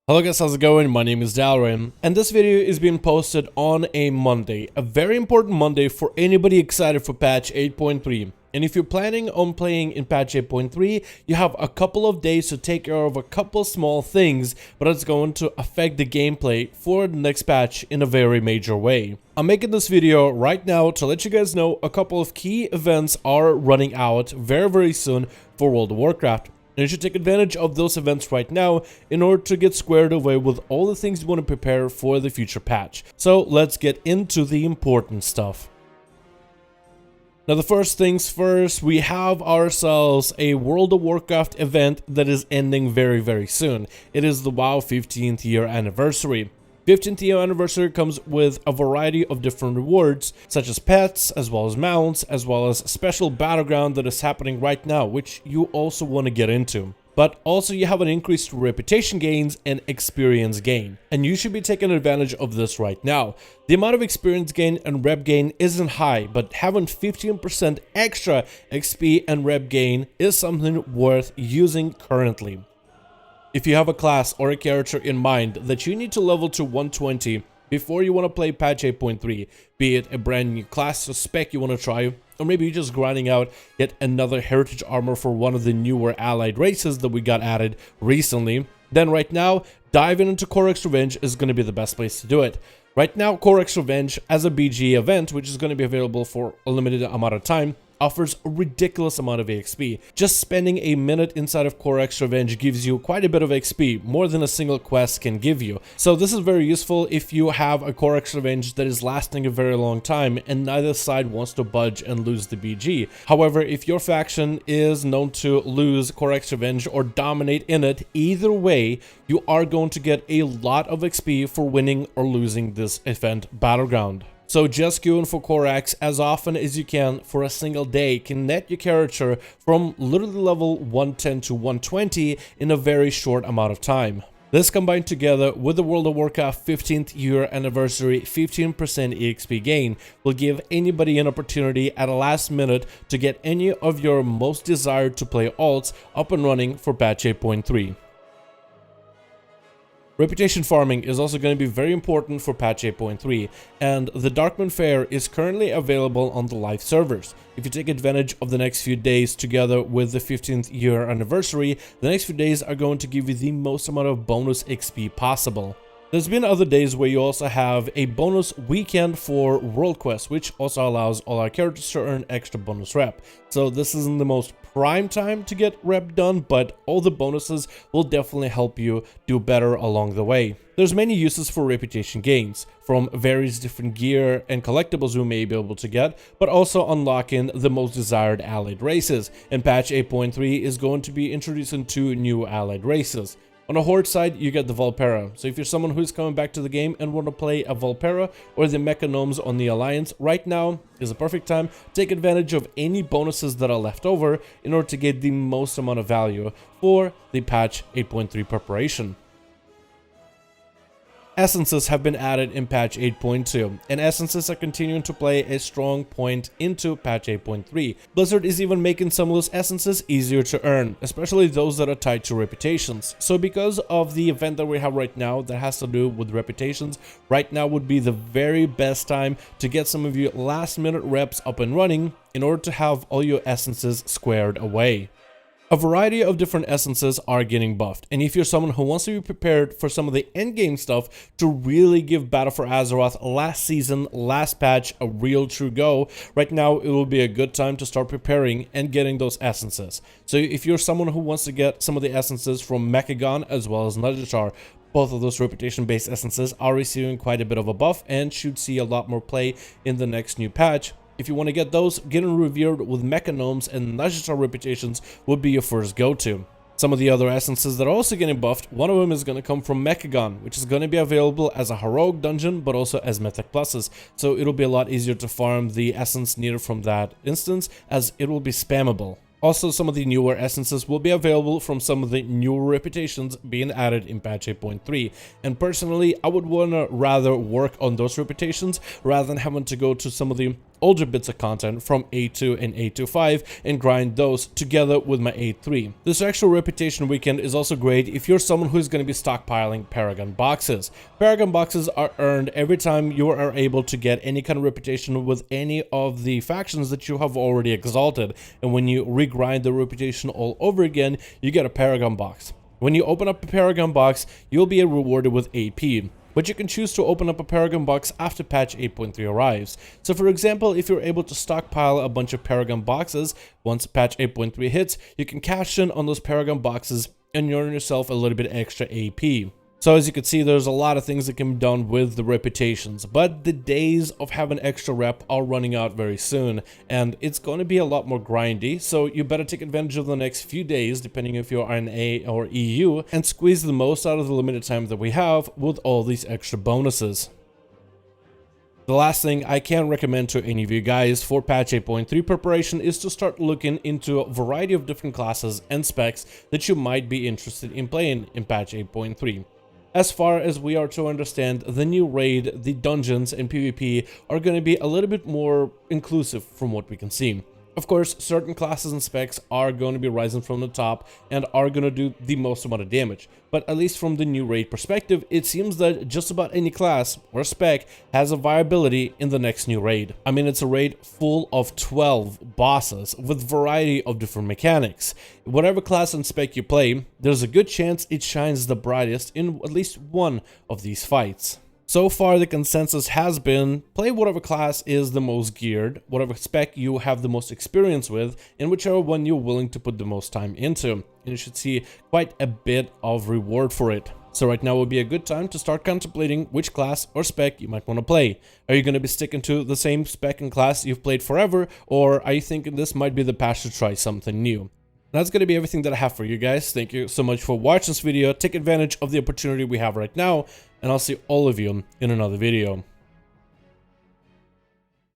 Hello guys, how's it going? My name is Dalaran, and this video is being posted on a Monday, a very important Monday for anybody excited for patch 8.3. And if you're planning on playing in patch 8.3, you have a couple of days to take care of a couple small things, but it's going to affect the gameplay for the next patch in a very major way. I'm making this video right now to let you guys know a couple of key events are running out very soon for World of Warcraft. And you should take advantage of those events right now in order to get squared away with all the things you want to prepare for the future patch. So let's get into the important stuff. Now, the first things first, we have ourselves a World of Warcraft event that is ending very soon. It is the WoW 15th year anniversary. 15th year anniversary comes with a variety of different rewards, such as pets, as well as mounts, as well as special battleground that is happening right now, which you also want to get into. But also you have an increased reputation gains and experience gain, and you should be taking advantage of this right now. The amount of experience gain and rep gain isn't high, but having 15% extra XP and rep gain is something worth using currently. If you have a class or a character in mind that you need to level to 120 before you want to play patch 8.3, be it a brand new class or spec you want to try, or maybe you're just grinding out yet another heritage armor for one of the newer allied races that we got added recently, then right now, diving into Korax Revenge is going to be the best place to do it. Right now, Korax Revenge as a BG event, which is going to be available for a limited amount of time, offers a ridiculous amount of XP. Just spending a minute inside of Korax Revenge gives you quite a bit of XP, more than a single quest can give you. So this is very useful if you have a Korax Revenge that is lasting a very long time and neither side wants to budge and lose the BG. However, if your faction is known to lose Korax Revenge or dominate in it, either way, you are going to get a lot of XP for winning or losing this event battleground. So just queuing for Korax as often as you can for a single day can net your character from literally level 110 to 120 in a very short amount of time. This combined together with the World of Warcraft 15th year anniversary 15% EXP gain will give anybody an opportunity at the last minute to get any of your most desired to play alts up and running for patch 8.3. Reputation farming is also going to be very important for patch 8.3, and the Darkman Fair is currently available on the live servers. If you take advantage of the next few days together with the 15th year anniversary, the next few days are going to give you the most amount of bonus XP possible. There's been other days where you also have a bonus weekend for World Quest, which also allows all our characters to earn extra bonus rep. So this isn't the most prime time to get rep done, but all the bonuses will definitely help you do better along the way. There's many uses for reputation gains, from various different gear and collectibles we may be able to get, but also unlocking the most desired allied races. And patch 8.3 is going to be introducing 2 new allied races. On the Horde side, you get the Volpera. So if you're someone who's coming back to the game and want to play a Volpera or the Mecha Gnomes on the Alliance, right now is a perfect time to take advantage of any bonuses that are left over in order to get the most amount of value for the patch 8.3 preparation. Essences have been added in patch 8.2, and essences are continuing to play a strong point into patch 8.3. Blizzard is even making some of those essences easier to earn, especially those that are tied to reputations. So because of the event that we have right now that has to do with reputations, right now would be the very best time to get some of your last minute reps up and running in order to have all your essences squared away. A variety of different essences are getting buffed, and if you're someone who wants to be prepared for some of the endgame stuff to really give Battle for Azeroth last season, last patch a real true go, right now it will be a good time to start preparing and getting those essences. So if you're someone who wants to get some of the essences from Mechagon as well as Najatar, both of those reputation-based essences are receiving quite a bit of a buff and should see a lot more play in the next new patch. If you want to get those, getting revered with Mecha Gnomes and Najatar reputations would be your first go-to. Some of the other essences that are also getting buffed, one of them is going to come from Mechagon, which is going to be available as a heroic dungeon, but also as mythic pluses. So it'll be a lot easier to farm the essence needed from that instance, as it will be spammable. Also, some of the newer essences will be available from some of the newer reputations being added in patch 8.3. And personally, I would want to rather work on those reputations rather than having to go to some of the older bits of content from 8.2 and 8.2.5 and grind those together with my 8.3. This actual reputation weekend is also great if you're someone who's going to be stockpiling Paragon boxes. Paragon boxes are earned every time you are able to get any kind of reputation with any of the factions that you have already exalted, and when you regrind the reputation all over again, you get a Paragon box. When you open up a Paragon box, you'll be rewarded with AP. But you can choose to open up a Paragon box after patch 8.3 arrives. So for example, if you're able to stockpile a bunch of Paragon boxes, once patch 8.3 hits, you can cash in on those Paragon boxes and earn yourself a little bit extra AP. So as you can see, there's a lot of things that can be done with the reputations, but the days of having extra rep are running out very soon, and it's going to be a lot more grindy, so you better take advantage of the next few days, depending if you're an A or EU, and squeeze the most out of the limited time that we have with all these extra bonuses. The last thing I can recommend to any of you guys for patch 8.3 preparation is to start looking into a variety of different classes and specs that you might be interested in playing in patch 8.3. As far as we are to understand, the new raid, the dungeons, and PvP are going to be a little bit more inclusive from what we can see. Of course, certain classes and specs are going to be rising from the top and are going to do the most amount of damage. But at least from the new raid perspective, it seems that just about any class or spec has a viability in the next new raid. I mean, it's a raid full of 12 bosses with variety of different mechanics. Whatever class and spec you play, there's a good chance it shines the brightest in at least one of these fights. So far, the consensus has been play whatever class is the most geared, whatever spec you have the most experience with, and whichever one you're willing to put the most time into. And you should see quite a bit of reward for it. So right now would be a good time to start contemplating which class or spec you might want to play. Are you going to be sticking to the same spec and class you've played forever, or are you thinking this might be the patch to try something new? That's going to be everything that I have for you guys. Thank you so much for watching this video. Take advantage of the opportunity we have right now, and I'll see all of you in another video.